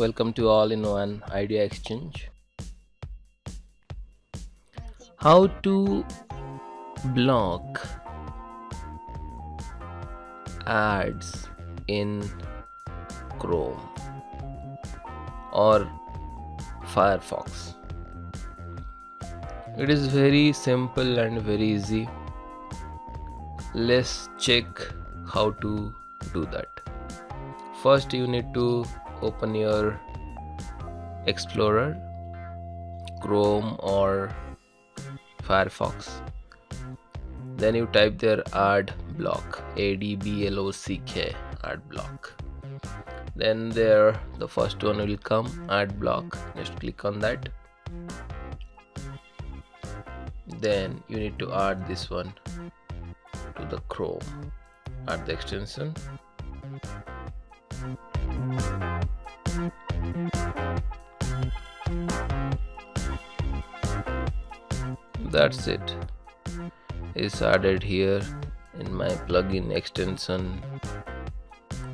Welcome to All in One Idea Exchange. How to block ads in Chrome or Firefox. It is very simple and very easy. Let's check how to do that. First, you need to open your Explorer, Chrome or Firefox. Then you type their ad block, ADBLOCK, ad block. Then there the first one will come, ad block. Just click on that. Then you need to add this one to the Chrome. Add the extension. That's it. It's added here in my plugin extension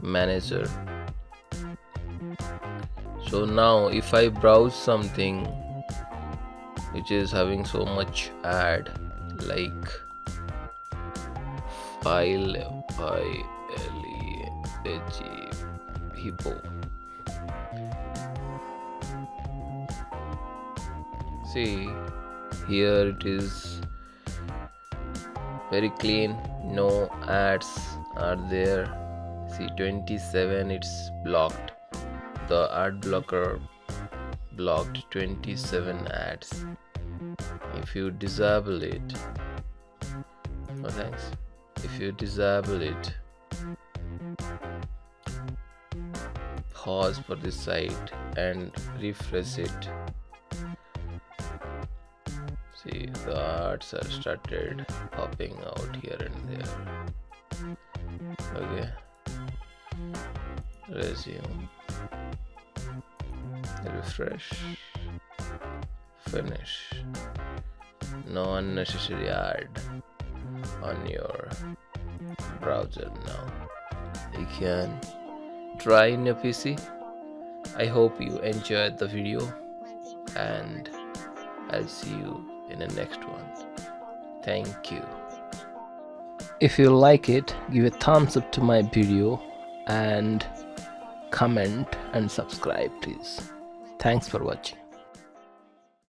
manager. So now if I browse something which is having so much ad, like hippo. See, here it is very clean, no ads are there. See, 27 it's blocked. The ad blocker blocked 27 ads. If you disable it, no thanks. If you disable it, pause for this site and refresh it. See, the ads are started popping out here and there. Okay, resume, refresh, finish. No unnecessary ad on your browser now. You can try in your PC. I hope you enjoyed the video, and I'll see you in the next one. Thank you. If you like it, give a thumbs up to my video and comment and subscribe please. Thanks for watching.